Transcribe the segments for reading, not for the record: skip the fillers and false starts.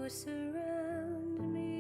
you surround me.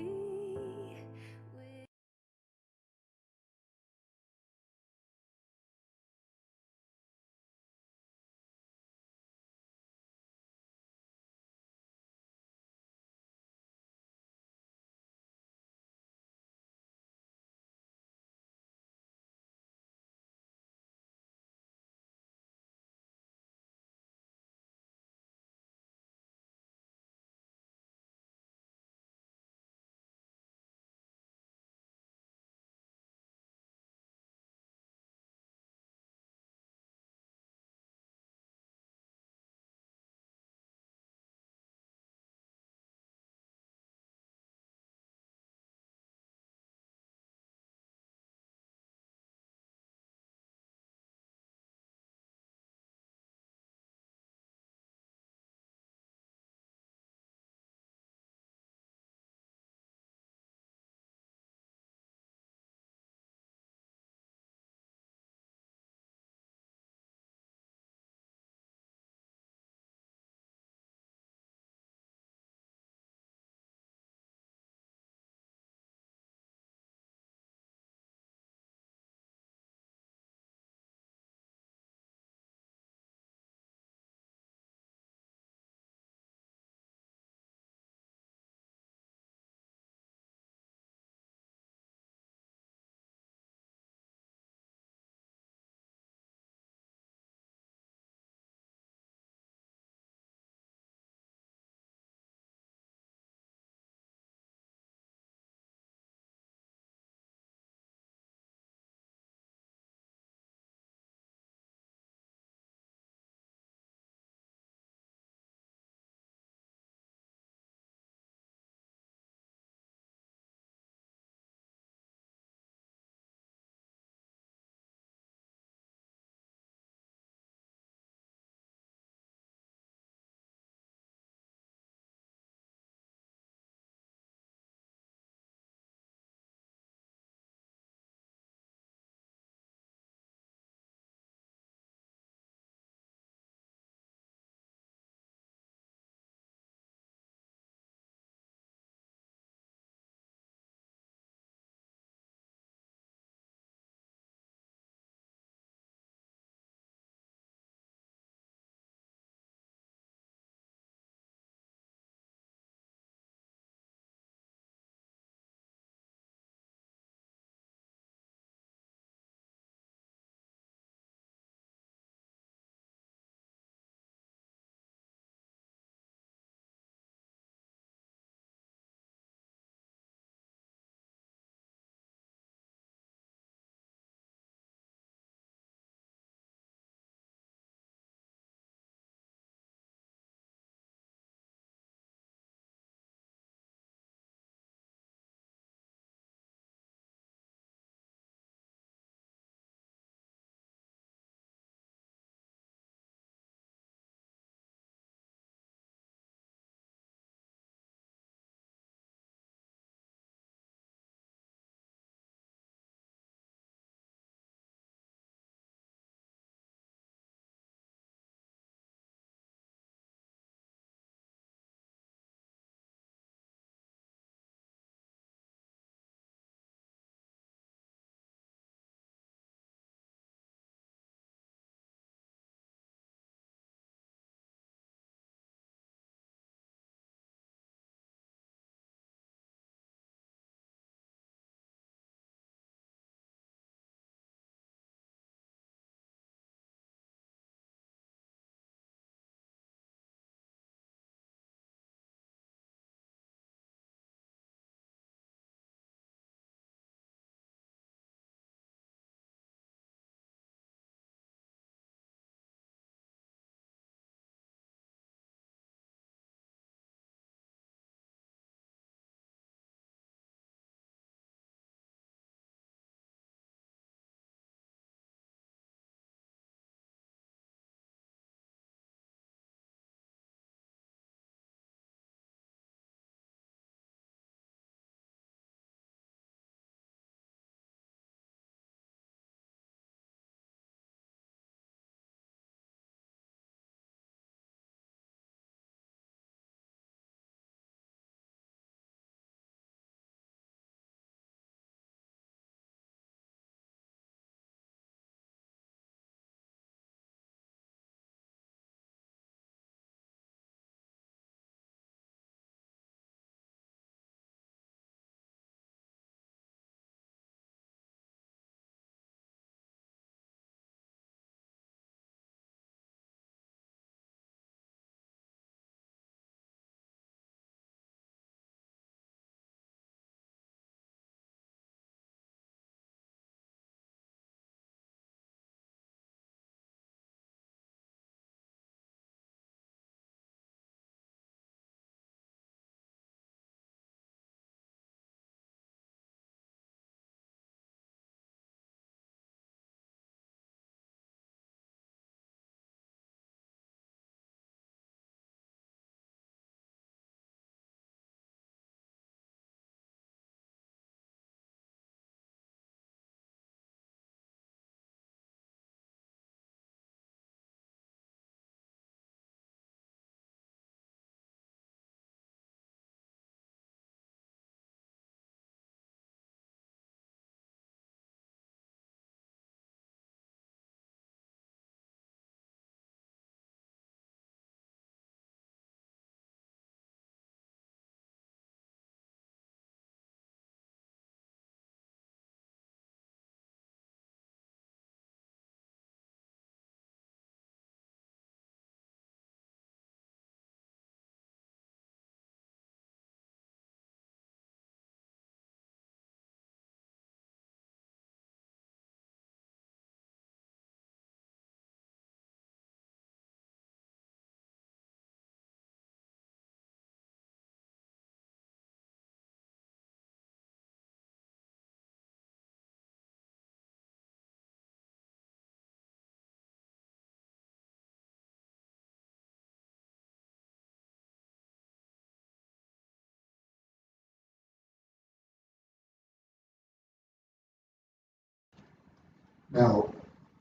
Now,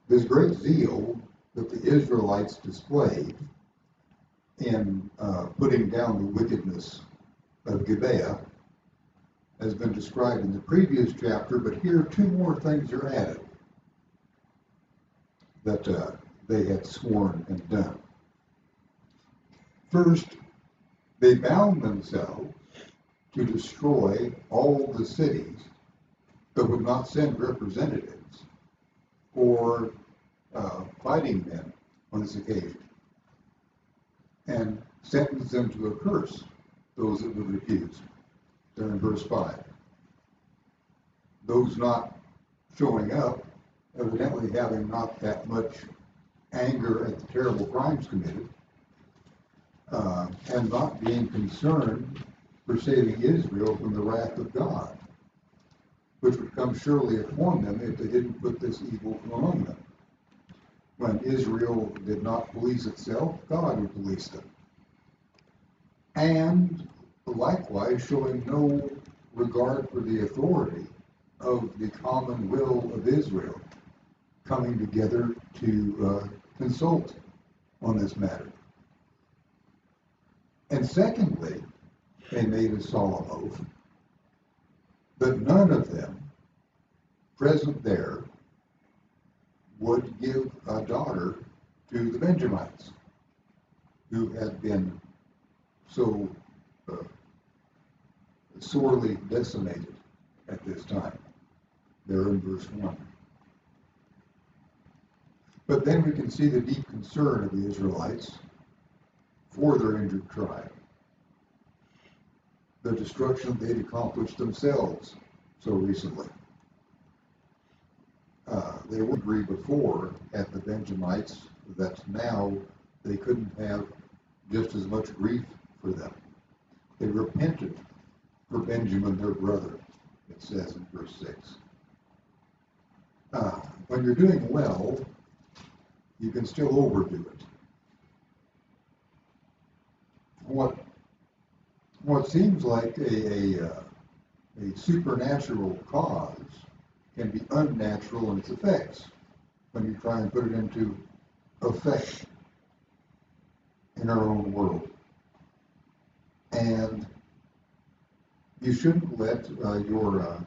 this great zeal that the Israelites displayed in putting down the wickedness of Gibeah has been described in the previous chapter, but here two more things are added that they had sworn and done. First, they bound themselves to destroy all the cities but would not send representatives or fighting men on this occasion, and sentence them to a curse, those that would refuse. There in verse 5. Those not showing up, evidently having not that much anger at the terrible crimes committed, and not being concerned for saving Israel from the wrath of God, which would come surely upon them if they didn't put this evil from among them. When Israel did not police itself, God would police them. And likewise showing no regard for the authority of the common will of Israel, coming together to consult on this matter. And secondly, they made a solemn oath that none of them present there would give a daughter to the Benjamites, who had been so sorely decimated at this time. There in verse 1. But then we can see the deep concern of the Israelites for their injured tribe, the destruction they'd accomplished themselves so recently. They would agree before at the Benjamites that now they couldn't have just as much grief for them. They repented for Benjamin, their brother, it says in verse 6. When you're doing well, you can still overdo it. What seems like a supernatural cause can be unnatural in its effects when you try and put it into effect in our own world. And you shouldn't let your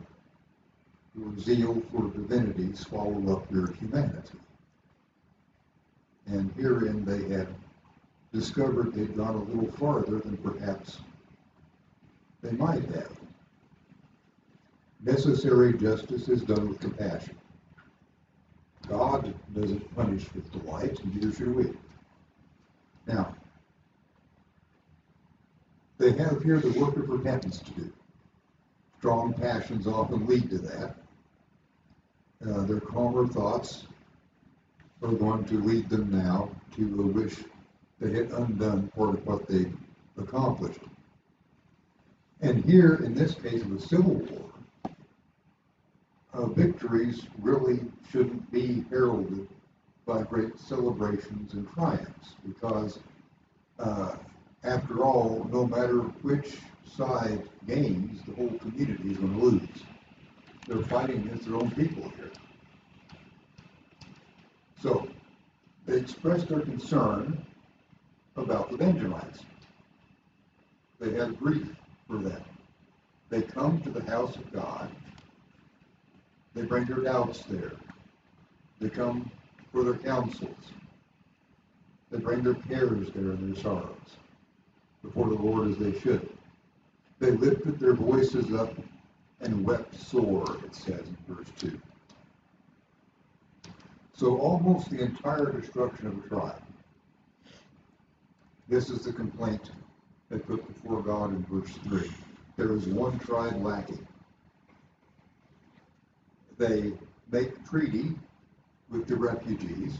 zeal for divinity swallow up your humanity. And herein they had discovered they'd gone a little farther than perhaps they might have. Necessary justice is done with compassion. God doesn't punish with delight, and neither should we. Now, they have here the work of repentance to do. Strong passions often lead to that. Their calmer thoughts are going to lead them now to wish they had undone part of what they accomplished. And here, in this case of a civil war, victories really shouldn't be heralded by great celebrations and triumphs, because after all, no matter which side gains, the whole community is going to lose. They're fighting against their own people here. So, they expressed their concern about the Benjamites. They have grief for them. They come to the house of God. They bring their doubts there. They come for their counsels. They bring their cares there and their sorrows before the Lord as they should. They lifted their voices up and wept sore, it says in verse 2. So almost the entire destruction of a tribe. This is the complaint they put before God in verse 3. There is one tribe lacking. They make treaty with the refugees,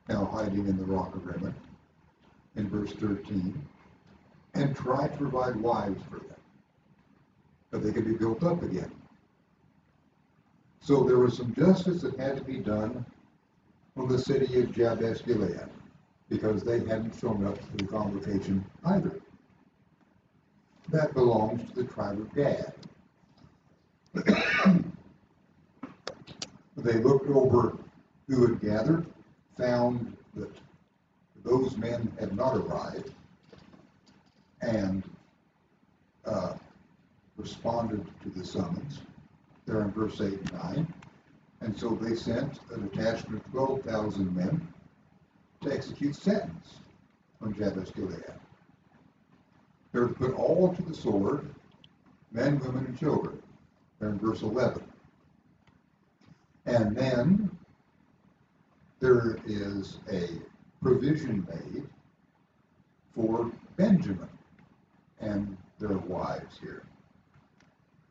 now hiding in the Rock of Rimmon, in verse 13, and try to provide wives for them, that they could be built up again. So there was some justice that had to be done on the city of Jabesh Gilead, because they hadn't shown up to the convocation either. That belongs to the tribe of Gad. The they looked over who had gathered, found that those men had not arrived, and responded to the summons. There in verse 8 and 9. And so they sent a detachment of 12,000 men to execute sentence on Jabesh Gilead. They were to put all to the sword, men, women, and children. There in verse 11. And then there is a provision made for Benjamin and their wives here.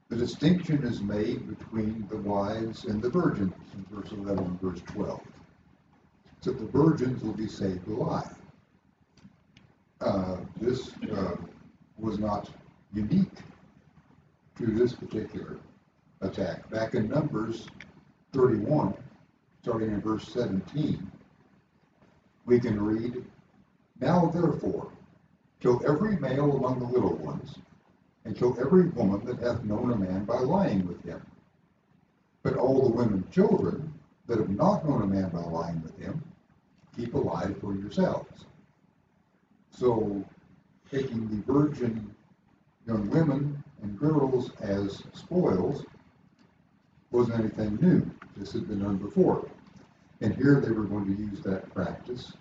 The distinction is made between the wives and the virgins in verse 11 and verse 12. So the virgins will be saved alive. This was not unique to this particular attack. Back in Numbers 31, starting in verse 17, we can read, "Now therefore, kill every male among the little ones, and kill every woman that hath known a man by lying with him. But all the women and children that have not known a man by lying with him, keep alive for yourselves." So, taking the virgin young women and girls as spoils wasn't anything new. This had been done before. And here they were going to use that practice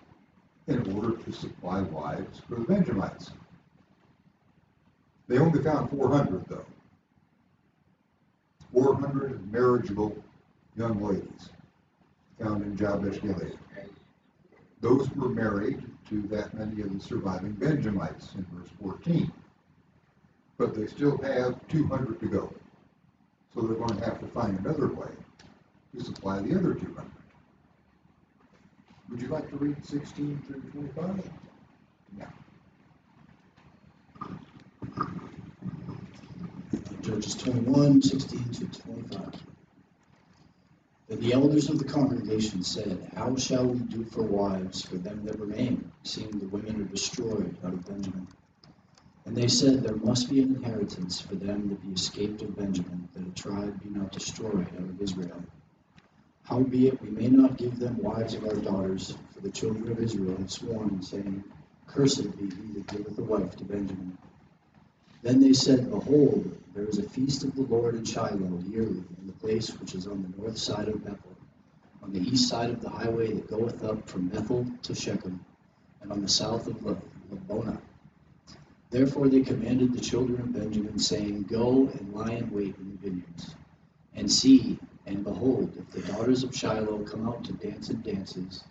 in order to supply wives for the Benjamites. They only found 400, though. 400 marriageable young ladies found in Jabesh Gilead. Those were married to that many of the surviving Benjamites in verse 14. But they still have 200 to go. So they're going to have to find another way to supply the other 200. Would you like to read 16 through 25? Yeah. Judges 21, 16 to 25. Then the elders of the congregation said, "How shall we do for wives for them that remain, seeing the women are destroyed out of Benjamin?" And they said, "There must be an inheritance for them that be escaped of Benjamin, that a tribe be not destroyed out of Israel. Howbeit we may not give them wives of our daughters, for the children of Israel have sworn, saying, Cursed be he that giveth a wife to Benjamin." Then they said, "Behold, there is a feast of the Lord in Shiloh yearly, in the place which is on the north side of Bethel, on the east side of the highway that goeth up from Bethel to Shechem, and on the south of Lebonah." Therefore they commanded the children of Benjamin, saying, "Go and lie in wait in the vineyards. And see, and behold, if the daughters of Shiloh come out to dance in dances,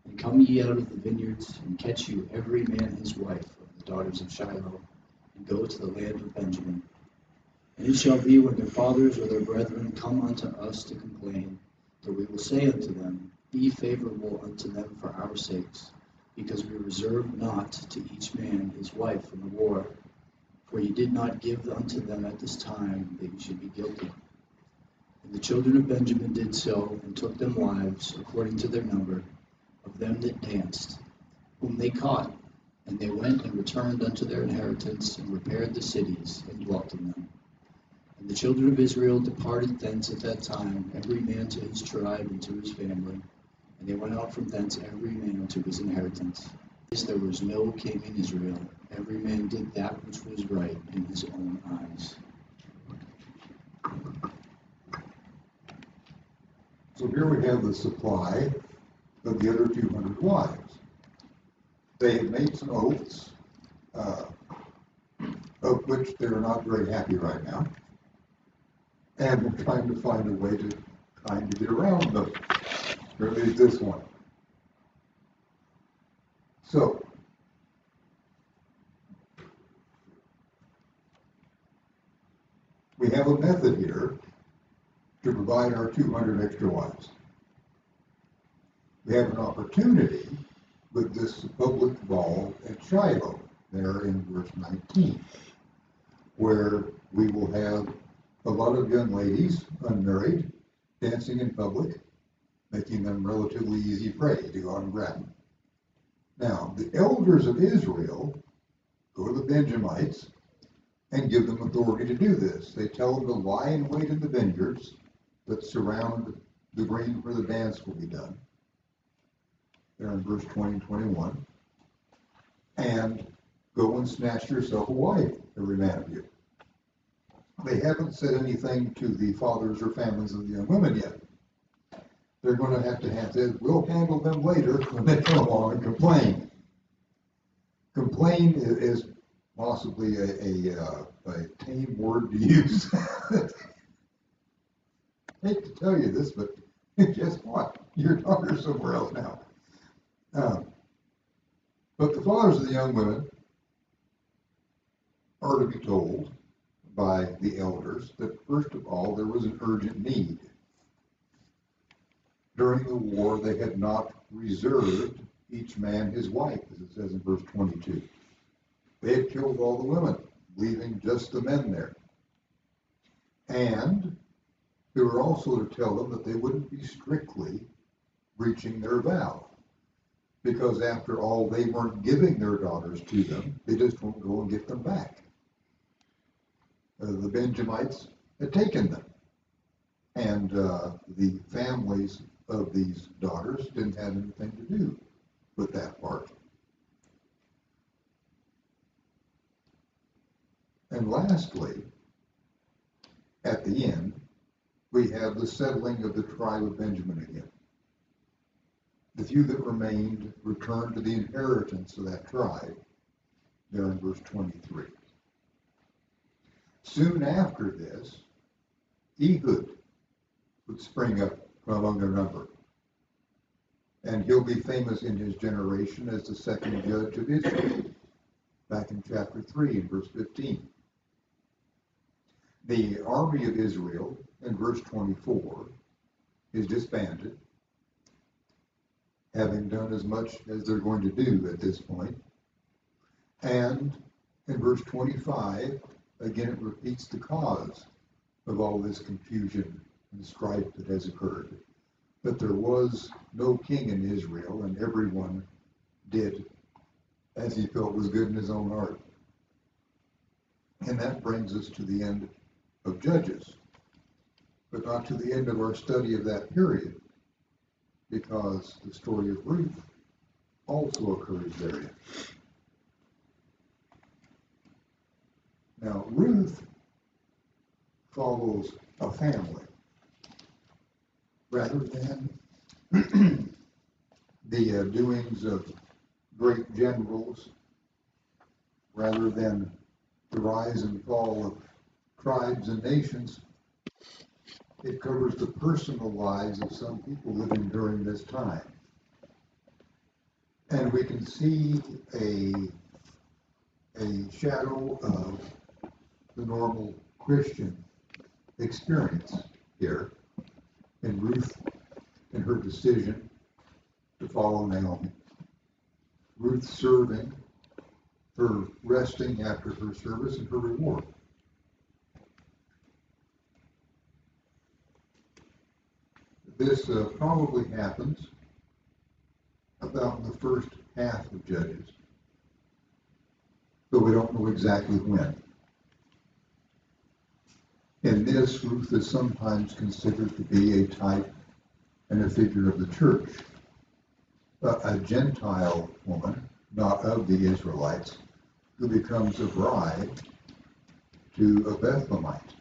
and come ye out of the vineyards, and catch you every man his wife of the daughters of Shiloh, and go to the land of Benjamin. And it shall be when their fathers or their brethren come unto us to complain, that we will say unto them, Be favorable unto them for our sakes, because we reserve not to each man his wife in the war. For ye did not give unto them at this time, that ye should be guilty." And the children of Benjamin did so, and took them wives, according to their number, of them that danced, whom they caught. And they went and returned unto their inheritance, and repaired the cities, and dwelt in them. And the children of Israel departed thence at that time, every man to his tribe and to his family. And they went out from thence every man to his inheritance. As there was no king in Israel, every man did that which was right in his own eyes. So here we have the supply of the other 200 wives. They have made some oaths, of which they're not very happy right now. And we're trying to find a way to kind of get around them. Or at least this one. So, we have a method here to provide our 200 extra wives. We have an opportunity with this public ball at Shiloh, there in verse 19, where we will have a lot of young ladies, unmarried, dancing in public, making them relatively easy prey to go out and grab them. Now, the elders of Israel go to the Benjamites and give them authority to do this. They tell them to lie in wait in the vineyards that surround the green where the dance will be done, there in verse 20 and 21, and go and snatch yourself a wife, every man of you. They haven't said anything to the fathers or families of the young women yet. They're going to have said, we'll handle them later when they come along and complain. Complain is possibly a tame word to use. I hate to tell you this, but guess what? Your daughter's somewhere else now. But the fathers of the young women are to be told by the elders that, first of all, there was an urgent need. During the war, they had not reserved each man his wife, as it says in verse 22. They had killed all the women, leaving just the men there. And they were also to tell them that they wouldn't be strictly breaching their vow, because after all, they weren't giving their daughters to them. They just won't go and get them back. The Benjamites had taken them, and the families of these daughters didn't have anything to do with that part. And lastly, at the end, we have the settling of the tribe of Benjamin again. The few that remained returned to the inheritance of that tribe, there in verse 23. Soon after this, Ehud would spring up from among their number, and he'll be famous in his generation as the second judge of Israel, back in chapter 3 and verse 15. The army of Israel, in verse 24, is disbanded, having done as much as they're going to do at this point. And in verse 25, again it repeats the cause of all this confusion and strife that has occurred. That there was no king in Israel, and everyone did as he felt was good in his own heart. And that brings us to the end of Judges, but not to the end of our study of that period, because the story of Ruth also occurs therein. Now, Ruth follows a family rather than the doings of great generals, rather than the rise and fall of tribes and nations. It covers the personal lives of some people living during this time. And we can see a shadow of the normal Christian experience here in Ruth and her decision to follow Naomi. Ruth serving, her resting after her service, and her reward. This probably happens about in the first half of Judges, but we don't know exactly when. In this, Ruth is sometimes considered to be a type and a figure of the church, a Gentile woman, not of the Israelites, who becomes a bride to a Bethlehemite,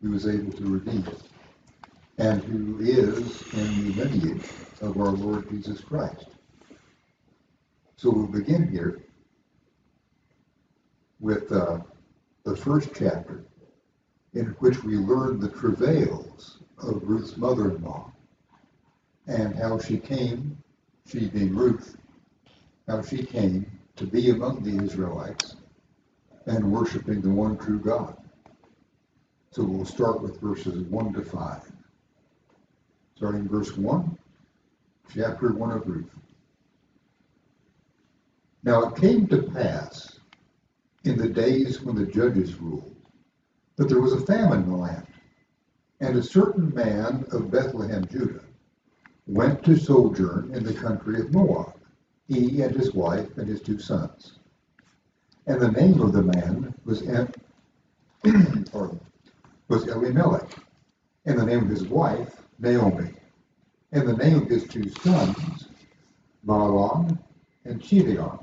who is able to redeem it, and who is in the lineage of our Lord Jesus Christ. So we'll begin here with the first chapter, in which we learn the travails of Ruth's mother-in-law, and how she came, she being Ruth, how she came to be among the Israelites and worshiping the one true God. So we'll start with verses 1 to 5. Starting verse 1, chapter 1 of Ruth. Now it came to pass in the days when the judges ruled that there was a famine in the land, and a certain man of Bethlehem, Judah, went to sojourn in the country of Moab, he and his wife and his 2 sons. And the name of the man was Elimelech, and the name of his wife, Naomi, and the name of his two sons, Mahlon and Chilion,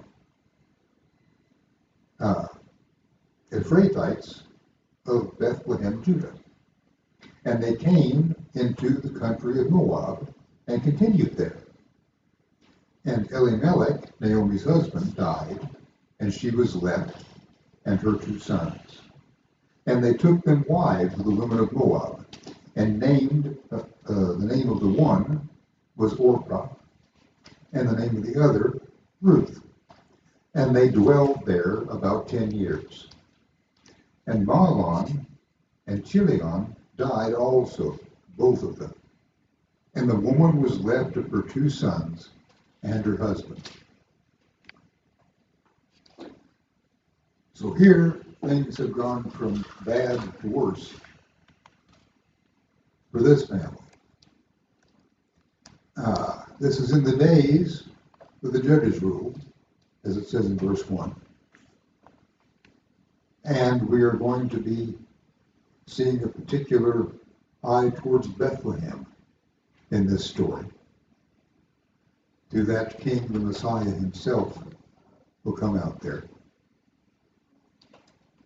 Ephrathites of Bethlehem, Judah. And they came into the country of Moab and continued there. And Elimelech, Naomi's husband, died, and she was left, and her two sons. And they took them wives of the women of Moab, and named the name of the one was Orpah, and the name of the other Ruth. And they dwelled there about 10 years. And Mahlon and Chilion died also, both of them. And the woman was left of her two sons and her husband. So here, things have gone from bad to worse for this family. This is in the days of the judges ruled, as it says in verse 1. And we are going to be seeing a particular eye towards Bethlehem in this story. Through that king, the Messiah himself will come out there.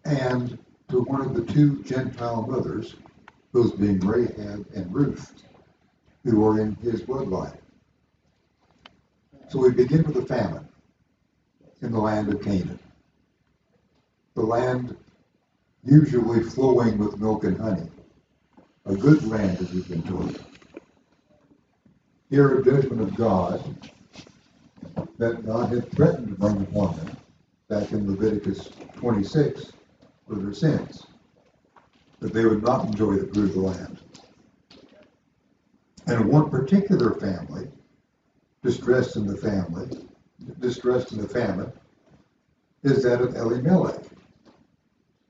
And to one of the two Gentile mothers, those being Rahab and Ruth, who are in his bloodline. So we begin with a famine in the land of Canaan. The land usually flowing with milk and honey. A good land, as we've been told. Here a judgment of God that God had threatened to bring upon them back in Leviticus 26 for their sins, that they would not enjoy the fruit of the land. And one particular family, distressed in the famine, is that of Elimelech.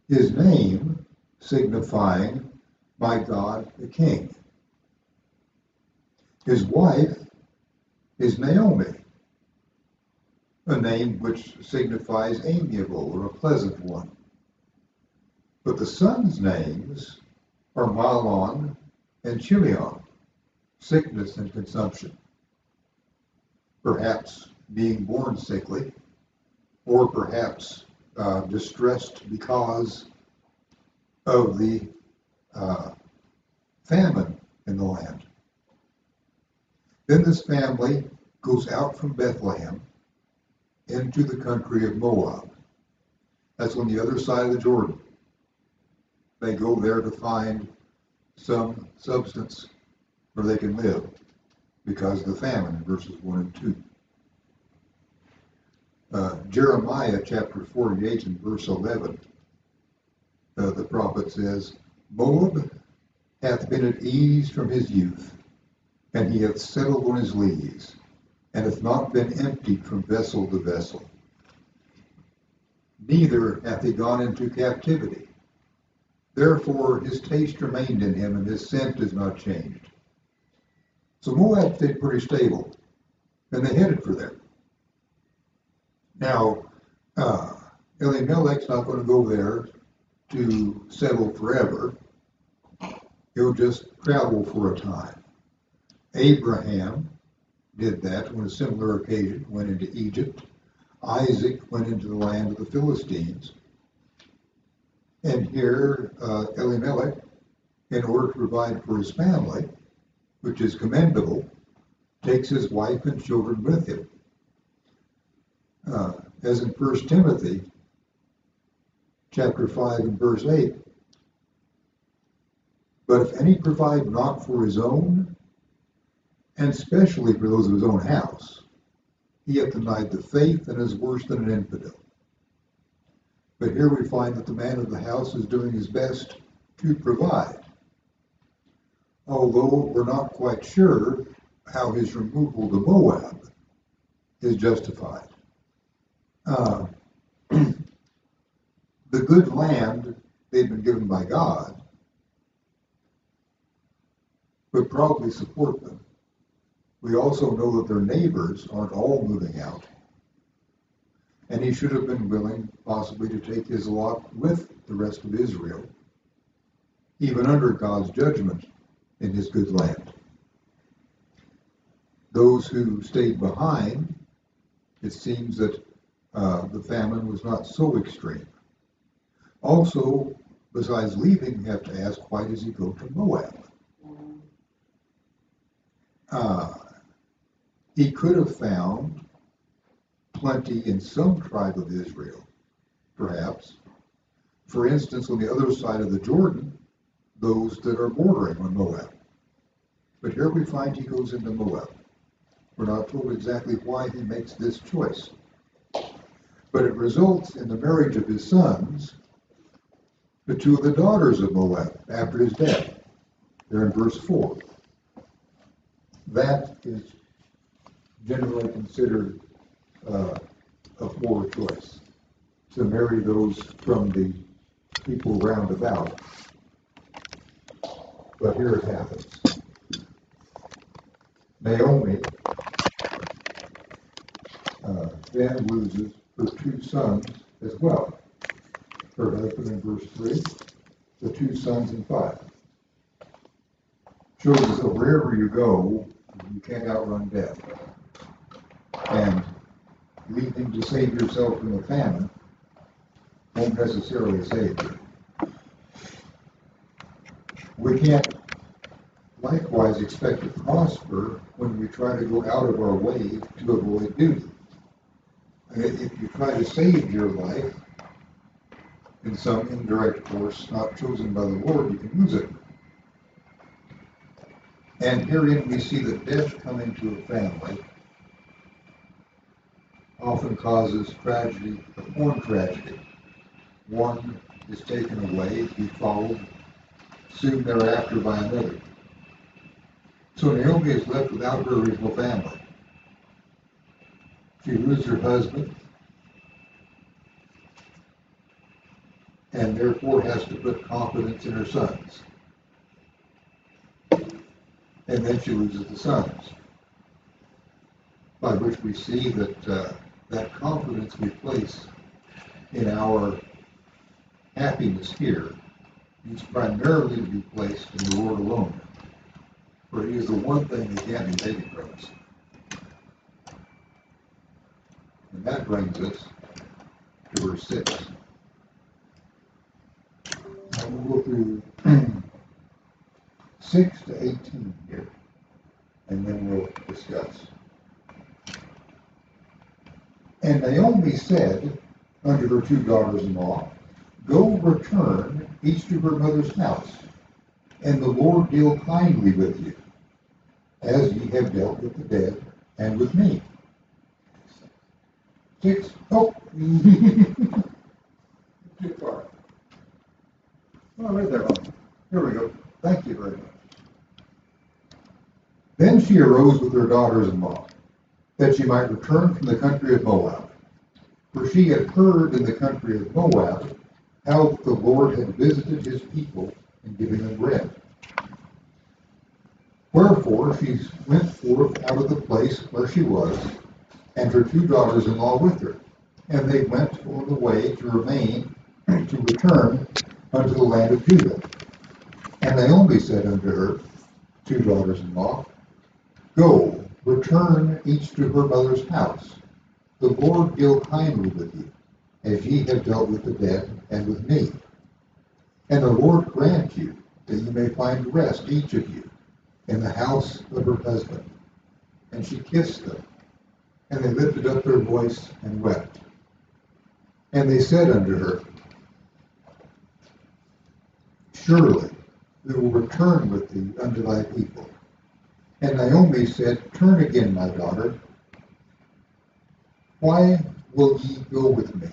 His name signifying, my God, the King. His wife is Naomi, a name which signifies amiable or a pleasant one. But the sons' names are Mahlon and Chilion, sickness and consumption. Perhaps being born sickly, or perhaps distressed because of the famine in the land. Then this family goes out from Bethlehem into the country of Moab. That's on the other side of the Jordan. They go there to find some substance where they can live because of the famine in verses 1 and 2. Jeremiah chapter 48 and verse 11, the prophet says, Moab hath been at ease from his youth, and he hath settled on his lees, and hath not been emptied from vessel to vessel. Neither hath he gone into captivity. Therefore his taste remained in him, and his scent is not changed. So Moab stayed pretty stable, and they headed for there. Now, Elimelech's not going to go there to settle forever. He'll just travel for a time. Abraham did that on a similar occasion, went into Egypt. Isaac went into the land of the Philistines. And here, Elimelech, in order to provide for his family, which is commendable, takes his wife and children with him. As in 1 Timothy chapter 5 and verse 8, but if any provide not for his own, and especially for those of his own house, he hath denied the faith and is worse than an infidel. But here we find that the man of the house is doing his best to provide, although we're not quite sure how his removal to Moab is justified. The good land they've been given by God would probably support them. We also know that their neighbors aren't all moving out, and he should have been willing possibly to take his lot with the rest of Israel, even under God's judgment in his good land. Those who stayed behind, it seems that the famine was not so extreme. Also, besides leaving, you have to ask, why does he go to Moab? He could have found plenty in some tribe of Israel, perhaps. For instance, on the other side of the Jordan, those that are bordering on Moab. But here we find he goes into Moab. We're not told exactly why he makes this choice. But it results in the marriage of his sons to two of the daughters of Moab after his death. They're in verse 4. That is generally considered a poor choice, to marry those from the people round about. But here it happens. Naomi then loses her two sons as well. Her husband in verse 3, the two sons in 5. Shows us that wherever you go, you can't outrun death. And leaving to save yourself from the famine won't necessarily save you. We can't likewise expect to prosper when we try to go out of our way to avoid duty. If you try to save your life in some indirect course not chosen by the Lord, you can lose it. And herein we see that death coming to a family often causes tragedy upon tragedy. One is taken away to be followed soon thereafter by another. So Naomi is left without her original family. She loses her husband and therefore has to put confidence in her sons. And then she loses the sons, by which we see that that confidence we place in our happiness here needs primarily to be placed in the Lord alone, for He is the one thing that can't be taken from us. And that brings us to verse 6. And we'll go through 6 to 18 here, and then we'll discuss. And Naomi said unto her two daughters-in-law, Go return each to her mother's house, and the Lord deal kindly with you, as ye have dealt with the dead and with me. 6. Oh, too far. Oh, I read that wrong. Here we go. Thank you very much. Then she arose with her daughters-in-law, that she might return from the country of Moab. For she had heard in the country of Moab how the Lord had visited his people in giving them bread. Wherefore she went forth out of the place where she was, and her two daughters-in-law with her. And they went on the way to return unto the land of Judah. And Naomi said unto her two daughters-in-law, Go, return each to her mother's house. The Lord deal kindly with you, as ye have dealt with the dead and with me. And the Lord grant you that you may find rest, each of you, in the house of her husband. And she kissed them, and they lifted up their voice and wept. And they said unto her, Surely we will return with thee unto thy people. And Naomi said, Turn again, my daughter. Why will ye go with me?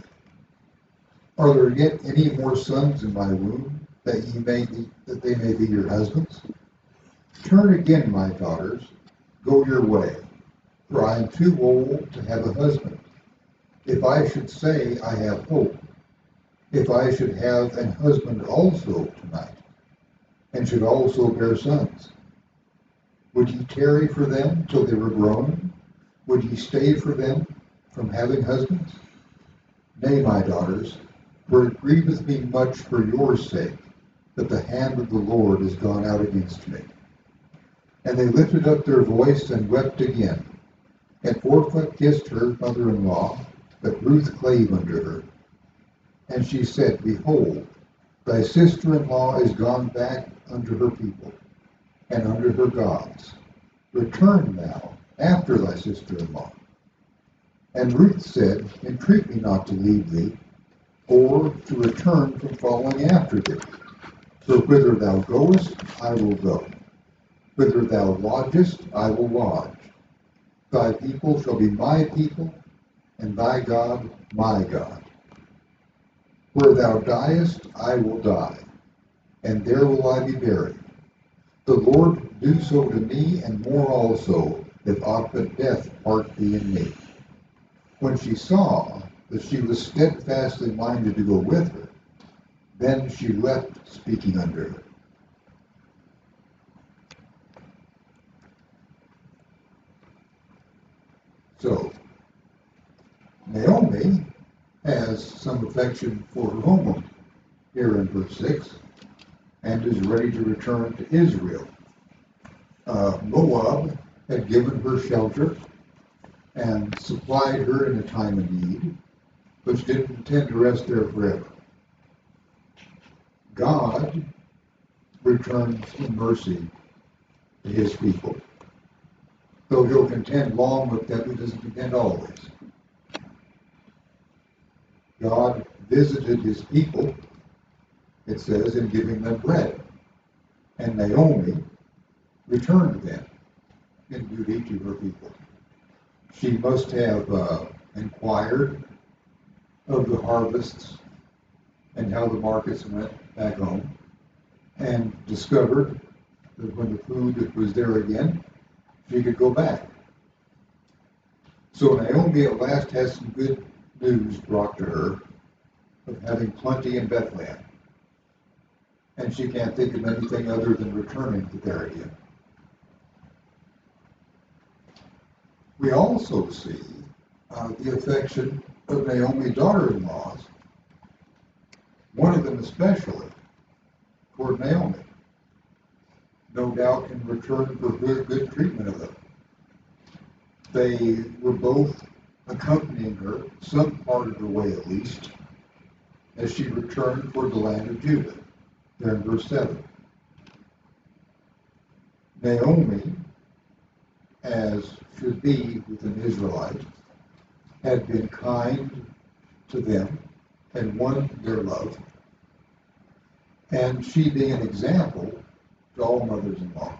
Are there yet any more sons in my womb, that they may be your husbands? Turn again, my daughters, go your way, for I am too old to have a husband. If I should say I have hope, if I should have an husband also tonight, and should also bear sons, would ye tarry for them till they were grown? Would ye stay for them from having husbands? Nay, my daughters, for it grieveth me much for your sake, that the hand of the Lord is gone out against me. And they lifted up their voice and wept again. And Orpah kissed her mother-in-law, but Ruth clave unto her. And she said, Behold, thy sister-in-law is gone back unto her people, and unto her gods. Return thou after thy sister-in-law. And Ruth said, Entreat me not to leave thee, or to return from following after thee. For whither thou goest, I will go. Whither thou lodgest, I will lodge. Thy people shall be my people, and thy God my God. Where thou diest, I will die, and there will I be buried. The Lord do so to me, and more also, if aught but death part thee and me. When she saw that she was steadfastly minded to go with her, then she left speaking unto her. So, Naomi has some affection for her homeland here in verse 6 and is ready to return to Israel. Moab had given her shelter and supplied her in a time of need, but she didn't intend to rest there forever. God returns in mercy to his people. Though he'll contend long with them, he doesn't contend always. God visited his people, it says, in giving them bread. And Naomi returned them in duty to her people. She must have inquired of the harvests and how the markets went back home, and discovered that when the food was there again, she could go back. So Naomi at last has some good news brought to her of having plenty in Bethlehem. And she can't think of anything other than returning to there again. We also see the affection of Naomi's daughter-in-laws, one of them especially, toward Naomi. No doubt in return for good treatment of them. They were both accompanying her, some part of the way at least, as she returned toward the land of Judah, there in verse 7. Naomi, as should be with an Israelite, had been kind to them and won their love, and she being an example to all mothers-in-law.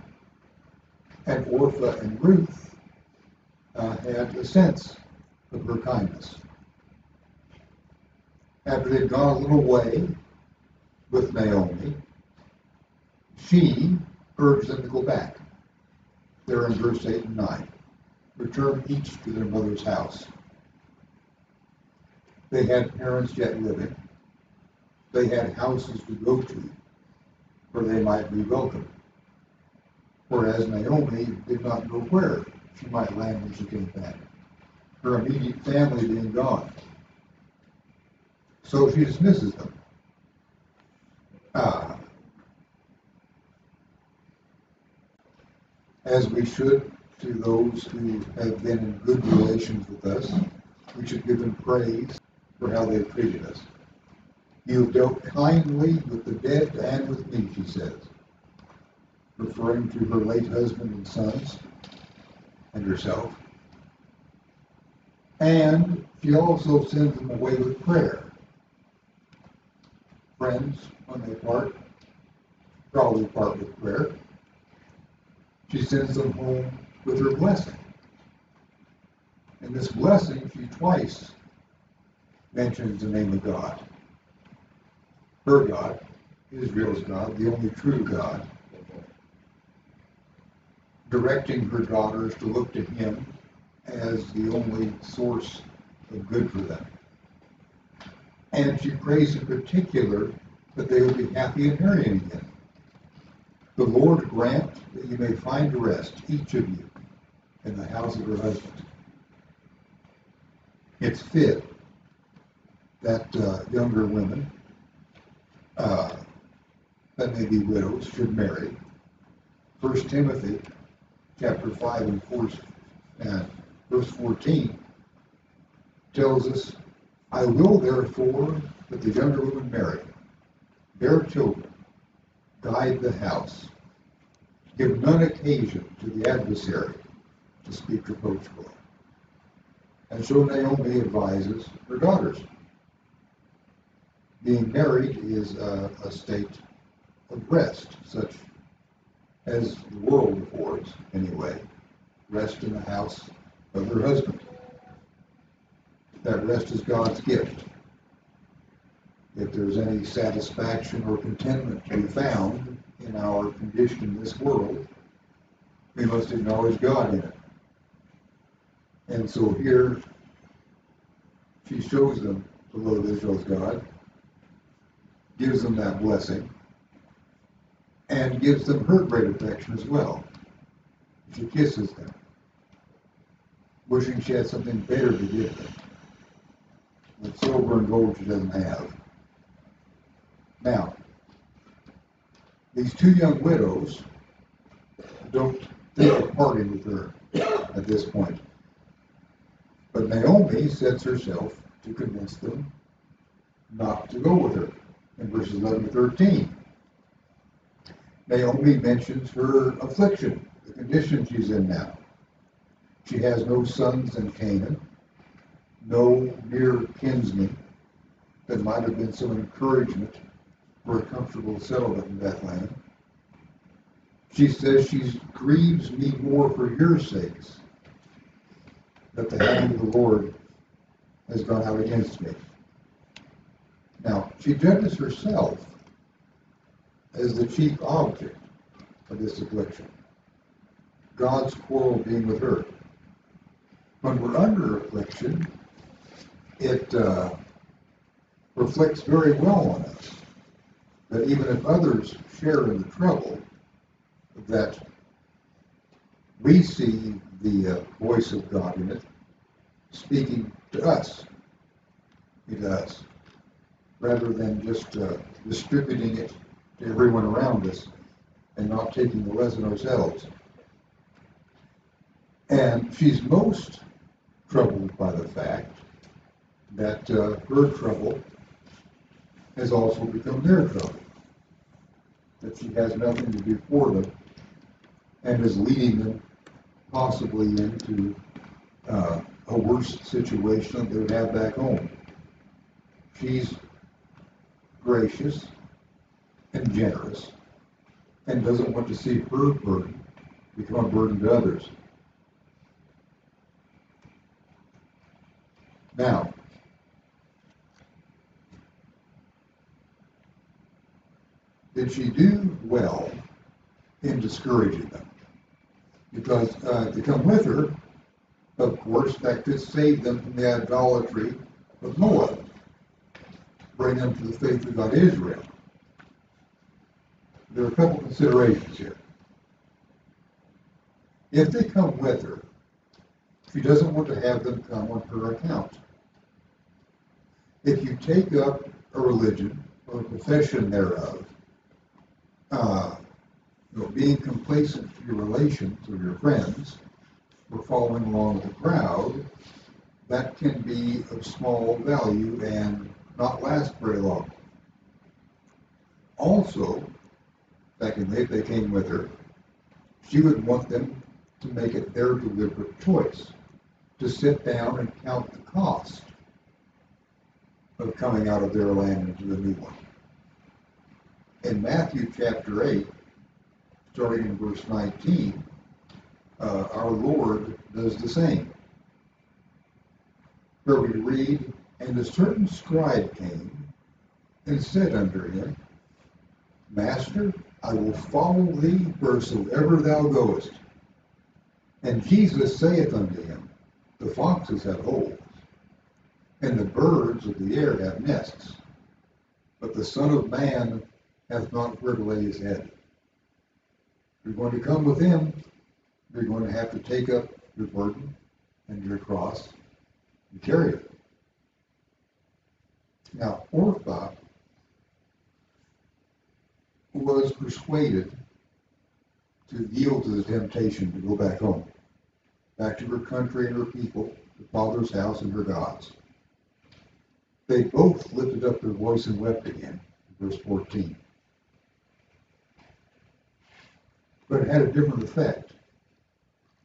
And Orpah and Ruth had a sense of her kindness. After they'd gone a little way with Naomi, she urged them to go back. There in verse 8 and 9. Return each to their mother's house. They had parents yet living. They had houses to go to where they might be welcome. Whereas Naomi did not know where she might land when she came back, her immediate family being gone. So she dismisses them. As we should to those who have been in good relations with us, we should give them praise for how they've treated us. You have dealt kindly with the dead and with me, she says, referring to her late husband and sons and herself. And she also sends them away with prayer. Friends, when they part, probably part with prayer. She sends them home with her blessing. In this blessing, she twice mentions the name of God. Her God, Israel's God, the only true God, directing her daughters to look to him as the only source of good for them. And she prays in particular that they will be happy and marrying again. The Lord grant that you may find rest, each of you, in the house of her husband. It's fit that younger women that may be widows should marry. 1 Timothy chapter 5 and verse 14 tells us, I will therefore that the younger women marry, bear children, guide the house, give none occasion to the adversary to speak reproachfully. And so Naomi advises her daughters. Being married is a state of rest, such as the world affords anyway. Rest in the house of her husband. That rest is God's gift. If there's any satisfaction or contentment to be found in our condition in this world, we must acknowledge God in it. And so here, she shows them the love of Israel's God, gives them that blessing, and gives them her great affection as well. She kisses them, wishing she had something better to give them. The silver and gold she doesn't have. Now, these two young widows don't think of parting with her at this point. But Naomi sets herself to convince them not to go with her in verses 11 to 13. Naomi mentions her affliction, the condition she's in now. She has no sons in Canaan, no near kinsmen that might have been some encouragement for a comfortable settlement in Bethlehem. She says, she grieves me more for your sakes, that the hand of the Lord has gone out against me. Now, she judges herself as the chief object of this affliction, God's quarrel being with her. When we're under affliction, it reflects very well on us that even if others share in the trouble, that we see the voice of God in it speaking to us, rather than just distributing it to everyone around us and not taking the lesson ourselves. And she's most troubled by the fact that her trouble has also become their trouble, that she has nothing to do for them and is leading them possibly into a worse situation than they would have back home. She's gracious and generous and doesn't want to see her burden become a burden to others. Now, did she do well in discouraging them? Because to come with her, of course, that could save them from the idolatry of Moab, bring them to the faith of God Israel. There are a couple considerations here. If they come with her, she doesn't want to have them come on her account. If you take up a religion or a profession thereof, being complacent to your relations or your friends, or following along with the crowd, that can be of small value and not last very long. Also, secondly, if they came with her, she would want them to make it their deliberate choice, to sit down and count the cost of coming out of their land into the new one. In Matthew chapter 8, starting in verse 19, our Lord does the same. Where we read, and a certain scribe came and said unto him, Master, I will follow thee wheresoever thou goest. And Jesus saith unto him, the foxes have holes, and the birds of the air have nests, but the Son of Man hath not where to lay his head. If you're going to come with him, you're going to have to take up your burden and your cross and carry it. Now, Orpah was persuaded to yield to the temptation to go back home, back to her country and her people, her father's house and her gods. They both lifted up their voice and wept again, verse 14. But it had a different effect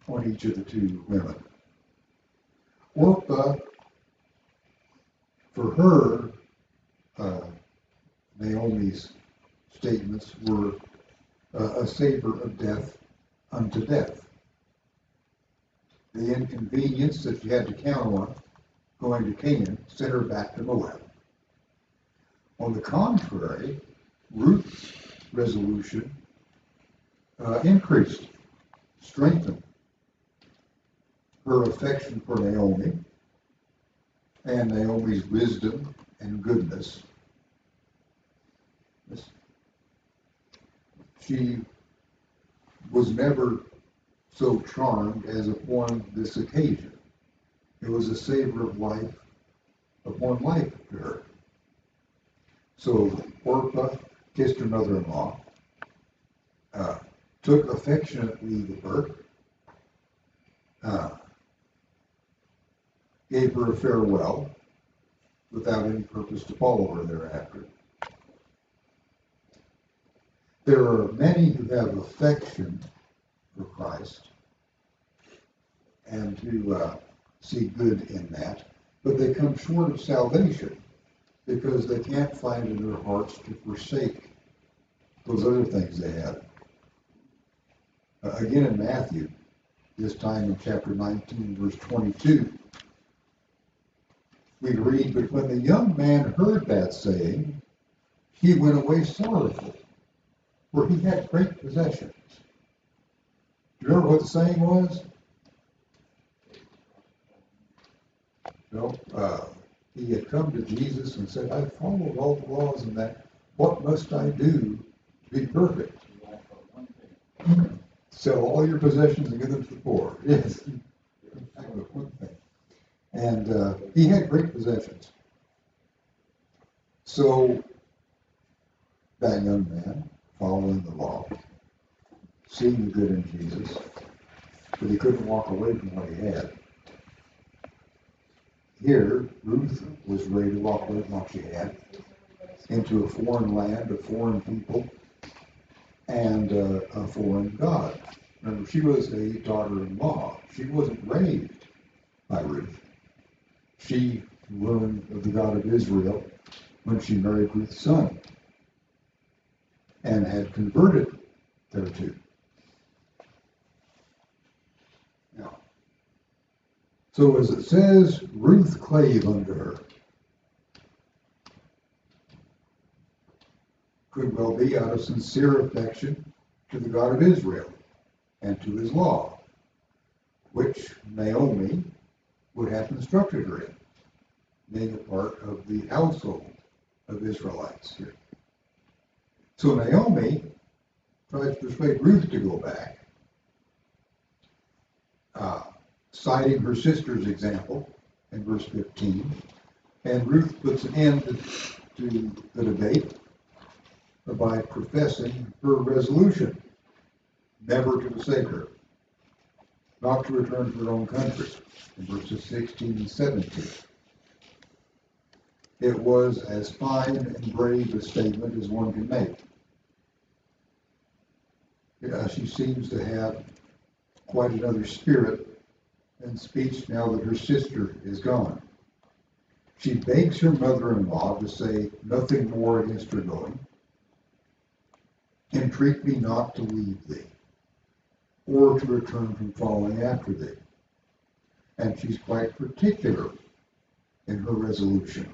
on each of the two women. Orpah, for her, Naomi's statements were a savor of death unto death. The inconvenience that she had to count on going to Canaan sent her back to Moab. On the contrary, Ruth's resolution increased, strengthened her affection for Naomi and Naomi's wisdom and goodness. She was never so charmed as upon this occasion. It was a savor of life upon life to her. So Orpah kissed her mother-in-law, took affectionately to her, gave her a farewell without any purpose to follow her thereafter. There are many who have affection for Christ and who see good in that, but they come short of salvation because they can't find in their hearts to forsake those other things they had. Again in Matthew, this time in chapter 19, verse 22, we read, "But when the young man heard that saying, he went away sorrowful, for he had great possessions." Do you remember what the saying was? No, he had come to Jesus and said, "I followed all the laws and that. What must I do to be perfect?" Sell all your possessions and give them to the poor. Yes. That was one thing. And he had great possessions. So that young man, following the law, seeing the good in Jesus, but he couldn't walk away from what he had. Here, Ruth was ready to walk away from what she had into a foreign land, a foreign people, and a foreign God. Remember, she was a daughter-in-law. She wasn't raised by Ruth. She learned of the God of Israel when she married Ruth's son and had converted thereto. Now, so as it says, Ruth clave unto her. Could well be out of sincere affection to the God of Israel and to his law, which Naomi would have instructed her in, being a part of the household of Israelites here. So Naomi tries to persuade Ruth to go back, citing her sister's example in verse 15, and Ruth puts an end to the debate by professing her resolution never to forsake her, not to return to her own country, in verses 16 and 17. It was as fine and brave a statement as one can make. She seems to have quite another spirit and speech now that her sister is gone. She begs her mother-in-law to say nothing more against her going. "Entreat me not to leave thee, or to return from following after thee." And she's quite particular in her resolution.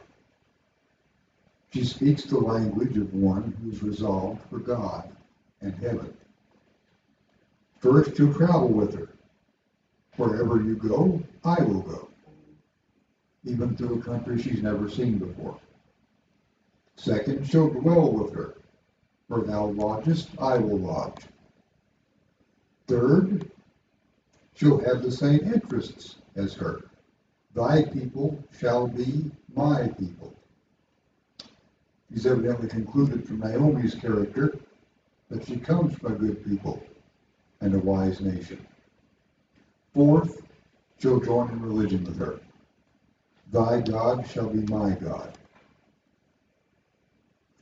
She speaks the language of one who's resolved for God and heaven. First, you'll travel with her. Wherever you go, I will go, even to a country she's never seen before. Second, she'll dwell with her. Where thou lodgest, I will lodge. Third, she'll have the same interests as her. Thy people shall be my people. He's evidently concluded from Naomi's character that she comes from a good people, and a wise nation. Fourth, she'll join in religion with her. Thy God shall be my God.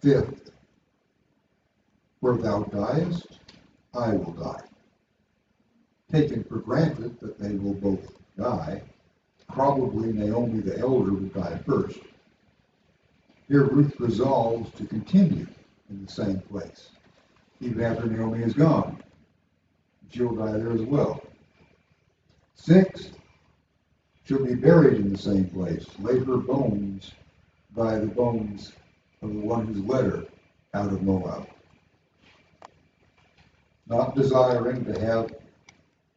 Fifth, where thou diest, I will die. Taken for granted that they will both die, probably Naomi the elder will die first. Here Ruth resolves to continue in the same place, even after Naomi is gone. She'll die there as well. Sixth, she'll be buried in the same place, lay her bones by the bones of the one who's led her out of Moab. Not desiring to have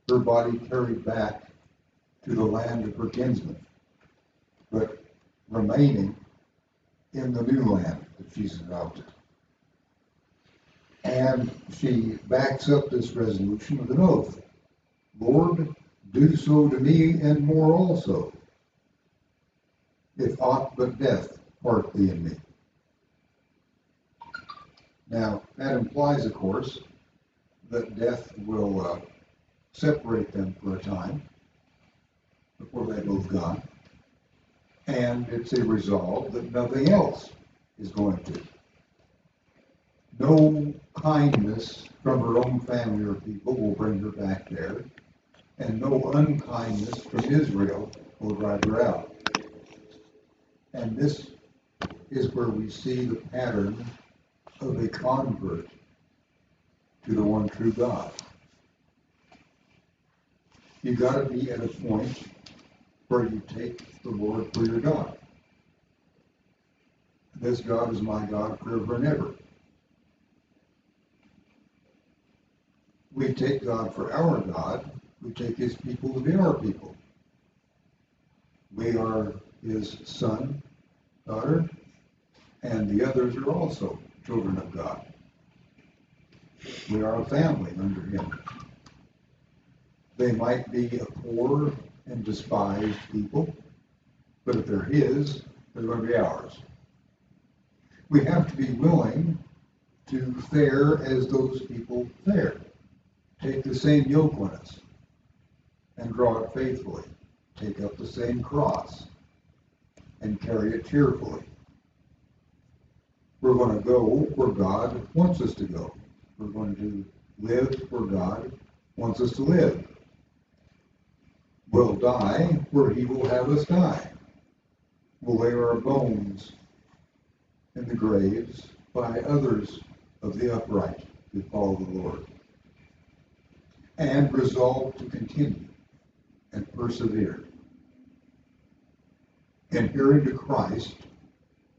her body carried back to the land of her kinsmen, but remaining in the new land that she's adopted. And she backs up this resolution with an oath. Lord, do so to me and more also, if aught but death part thee and me. Now, that implies, of course, that death will separate them for a time before they both gone. And it's a resolve that nothing else is going to. No kindness from her own family or people will bring her back there, and no unkindness from Israel will drive her out. And this is where we see the pattern of a convert to the one true God. You've got to be at a point where you take the Lord for your God. This God is my God forever and ever. We take God for our God. We take his people to be our people. We are his son, daughter, and the others are also children of God. We are a family under him. They might be a poor and despised people, but if they're his, they're going to be ours. We have to be willing to fare as those people fare. Take the same yoke on us and draw it faithfully. Take up the same cross and carry it cheerfully. We're going to go where God wants us to go. We're going to live where God wants us to live. We'll die where he will have us die. We'll lay our bones in the graves by others of the upright who follow the Lord. And resolve to continue and persevere. Adhering to Christ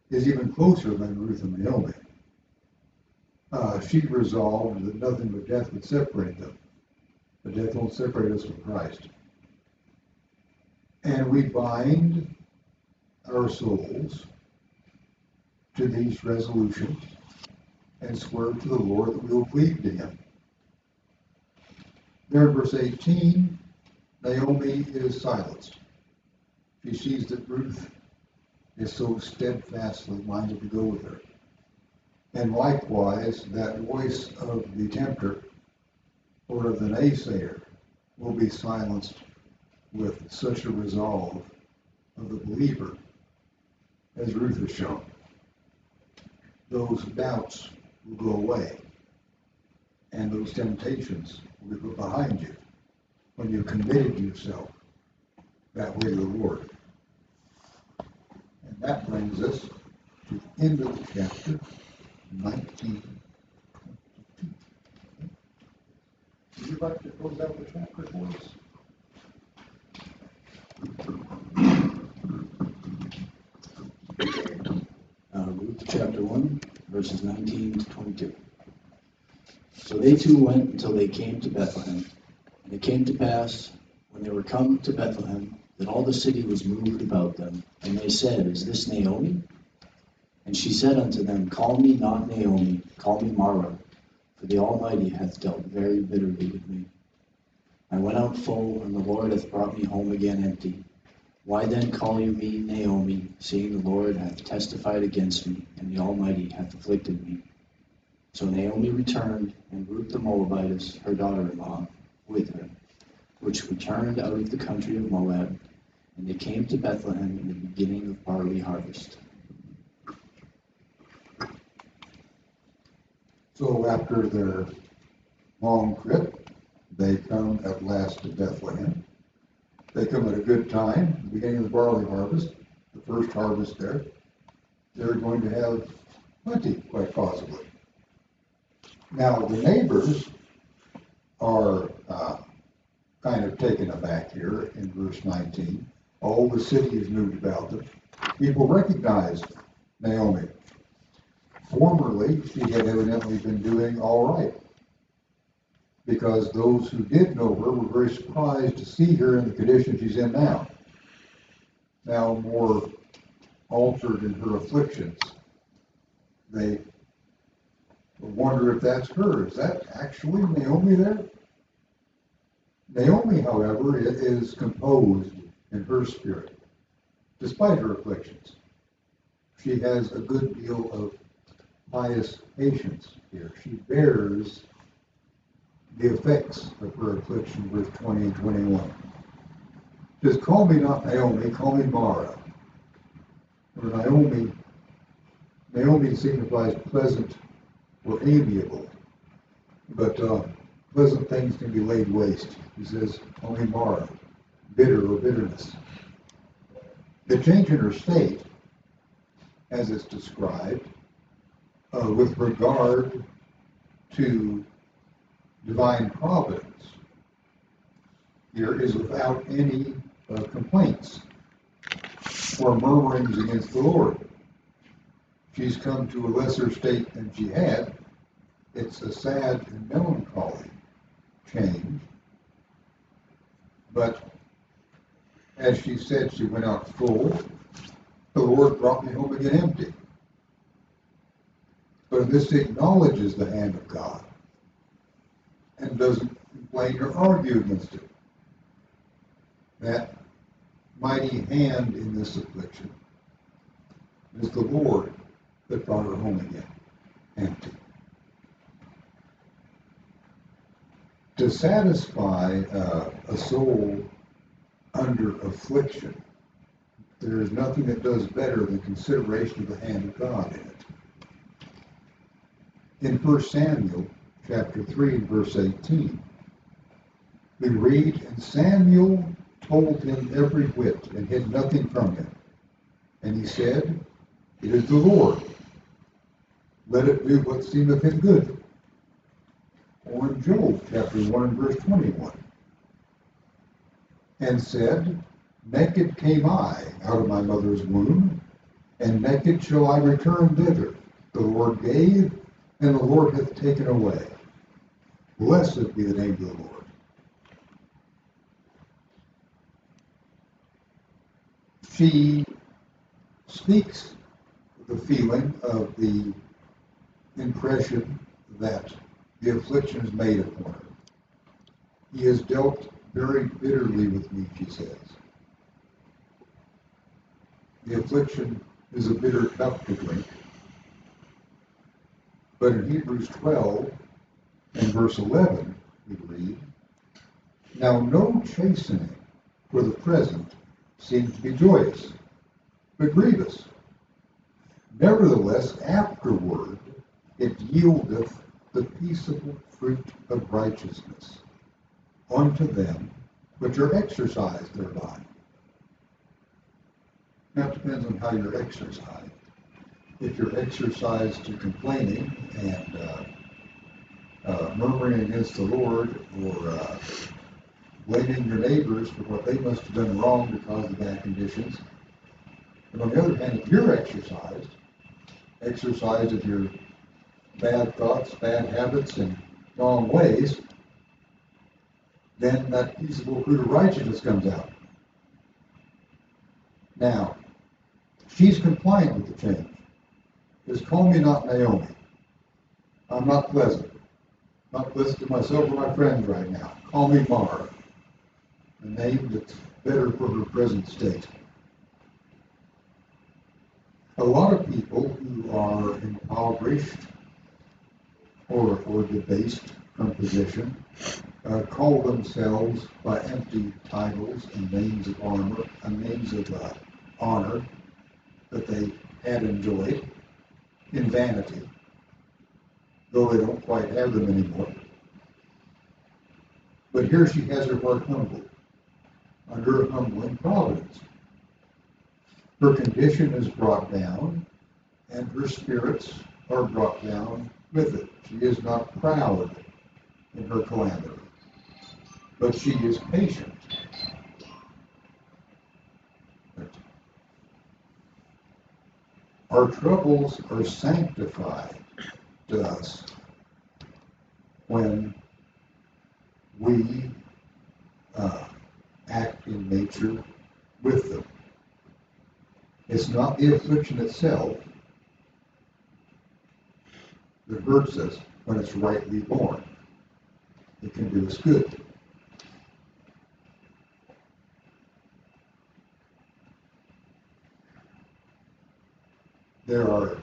is even closer than Ruth and Naomi. She resolved that nothing but death would separate them. But death won't separate us from Christ. And we bind our souls to these resolutions and swear to the Lord that we will cleave to him. There in verse 18, Naomi is silenced. She sees that Ruth is so steadfastly minded to go with her. And likewise, that voice of the tempter or of the naysayer will be silenced with such a resolve of the believer as Ruth has shown. Those doubts will go away, and those temptations will be put behind you when you've committed yourself that way to the Lord. And that brings us to the end of the chapter 19. Would you like to close out the chapter for us? Ruth chapter 1, verses 19 to 22. So they two went until they came to Bethlehem. And it came to pass, when they were come to Bethlehem, that all the city was moved about them. And they said, Is this Naomi? And she said unto them, Call me not Naomi, call me Mara, for the Almighty hath dealt very bitterly with me. I went out full, and the Lord hath brought me home again empty. Why then call you me Naomi, seeing the Lord hath testified against me, and the Almighty hath afflicted me? So Naomi returned, and Ruth the Moabitess, her daughter-in-law, with her, which returned out of the country of Moab, and they came to Bethlehem in the beginning of barley harvest. So after their long trip, they come at last to Bethlehem. They come at a good time, the beginning of the barley harvest, the first harvest there. They're going to have plenty, quite possibly. Now, the neighbors are kind of taken aback here in verse 19. All the city is moved about them. People recognize Naomi. Formerly, she had evidently been doing all right, because those who did know her were very surprised to see her in the condition she's in now. Now more altered in her afflictions. They wonder if that's her. Is that actually Naomi there? Naomi, however, is composed in her spirit, despite her afflictions. She has a good deal of pious patience here. She bears the effects of her affliction, verse 20 and 21. Just call me not Naomi, call me Mara. For Naomi signifies pleasant or amiable, but pleasant things can be laid waste. He says, call me Mara, bitter or bitterness. The change in her state, as it's described, with regard to divine providence, here is without any complaints or murmurings against the Lord. She's come to a lesser state than she had. It's a sad and melancholy change. But as she said, she went out full. The Lord brought me home again empty. But this acknowledges the hand of God and doesn't complain or argue against it. That mighty hand in this affliction is the Lord that brought her home again empty. To satisfy a soul under affliction, there is nothing that does better than consideration of the hand of God in it. In 1 Samuel chapter 3 and verse 18, we read, and Samuel told him every whit and hid nothing from him. And he said, it is the Lord. Let it do what seemeth him good. Or in Job chapter 1 and verse 21, and said, naked came I out of my mother's womb, and naked shall I return thither. The Lord gave, and the Lord hath taken away. Blessed be the name of the Lord. She speaks the feeling of the impression that the affliction is made upon her. He has dealt very bitterly with me, she says. The affliction is a bitter cup to drink. But in Hebrews 12 and verse 11, we read, now no chastening for the present seems to be joyous, but grievous. Nevertheless, afterward it yieldeth the peaceable fruit of righteousness unto them which are exercised thereby. Now it depends on how you're exercised. If you're exercised to complaining and murmuring against the Lord, or blaming your neighbors for what they must have done wrong to cause the bad conditions. But on the other hand, if you're exercised of your bad thoughts, bad habits, and wrong ways, then that peaceable fruit of righteousness comes out. Now, she's compliant with the change. Just call me not Naomi. I'm not pleasant. Not pleasant to myself or my friends right now. Call me Mara, a name that's better for her present state. A lot of people who are impoverished or debased from position, call themselves by empty titles and names of honor, honor that they had enjoyed in vanity, though they don't quite have them anymore. But here she has her heart humbled under a humbling providence. Her condition is brought down, and her spirits are brought down with it. She is not proud in her calamity, but she is patient. Our troubles are sanctified to us when we act in nature with them. It's not the affliction itself that hurts us when it's rightly born. It can do us good. There are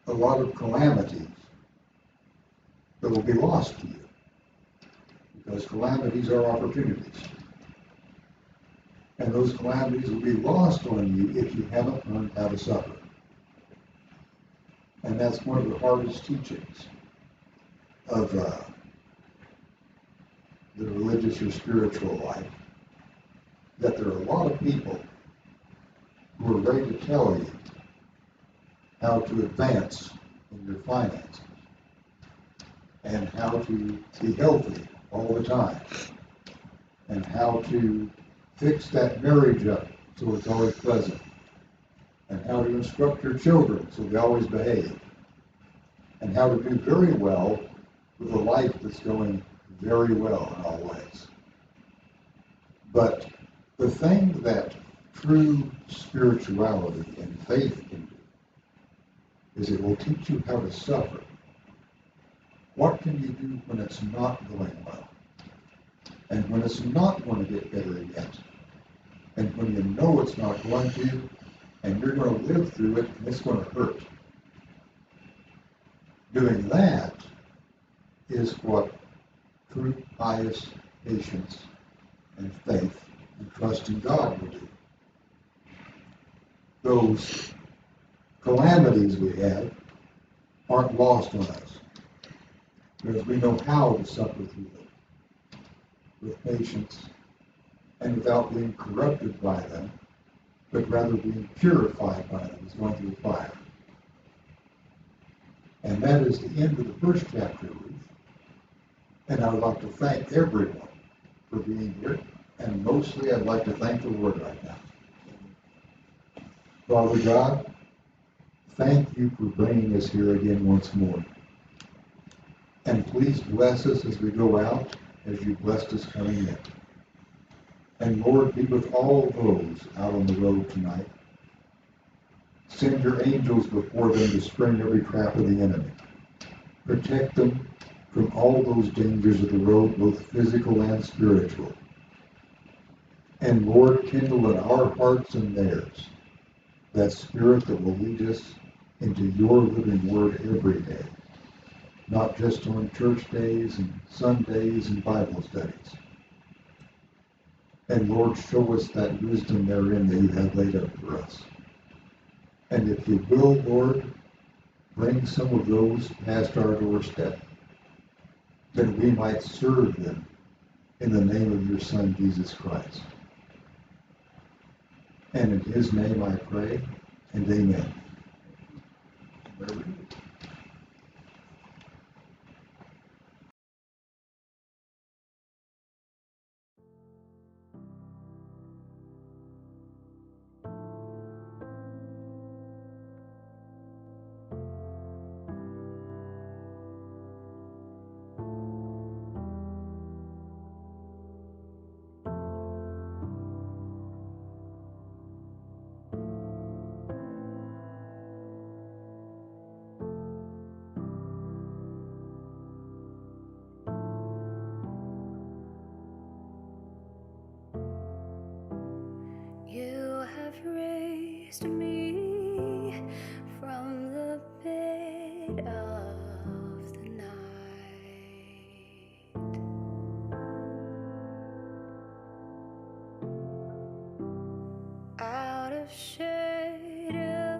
a lot of calamities that will be lost to you, because calamities are opportunities. And those calamities will be lost on you if you haven't learned how to suffer. And that's one of the hardest teachings of the religious or spiritual life, that there are a lot of people who are ready to tell you how to advance in your finances and how to be healthy all the time and how to fix that marriage up so it's always pleasant, and how to instruct your children so they always behave, and how to do very well with a life that's going very well in all ways. But the thing that true spirituality and faith can do is it will teach you how to suffer. What can you do when it's not going well? And when it's not going to get better yet? And when you know it's not going to, and you're going to live through it, and it's going to hurt. Doing that is what true pious patience and faith and trust in God will do. Those calamities we have aren't lost on us, because we know how to suffer through them with patience and without being corrupted by them, but rather being purified by them as going through the fire. And that is the end of the first chapter of Ruth. And I would like to thank everyone for being here, and mostly I'd like to thank the Lord right now. Father God, thank you for bringing us here again once more. And please bless us as we go out, as you blessed us coming in. And Lord, be with all those out on the road tonight. Send your angels before them to spring every trap of the enemy. Protect them from all those dangers of the road, both physical and spiritual. And Lord, kindle in our hearts and theirs that spirit that will lead us into your living word every day, not just on church days and Sundays and Bible studies. And Lord, show us that wisdom therein that you have laid up for us. And if you will, Lord, bring some of those past our doorstep, that we might serve them in the name of your Son, Jesus Christ. And in his name I pray, and amen. shadow,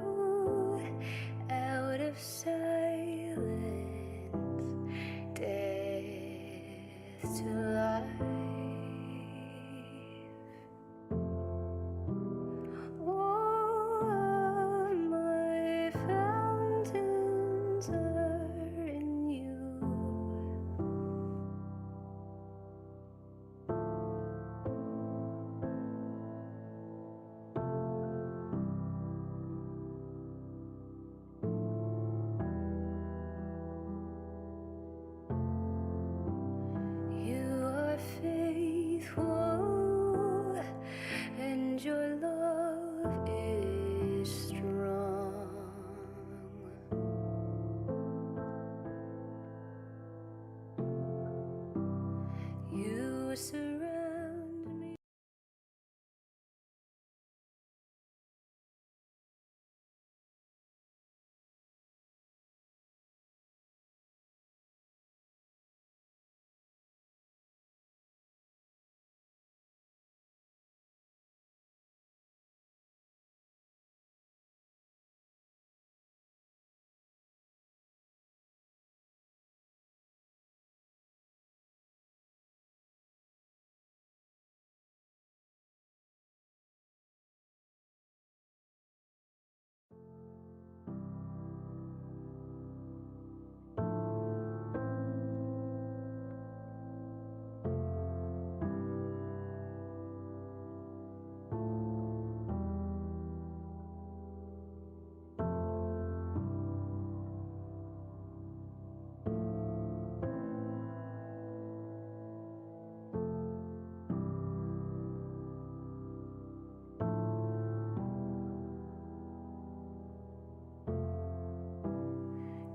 out of silence, death to life. All my fountains are in you. You are faithful, and your love is strong. You surround me.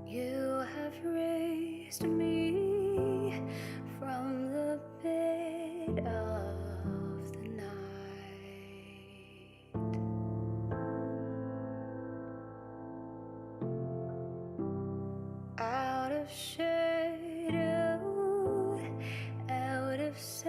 You have raised me from the bed of the night. Out of shadow.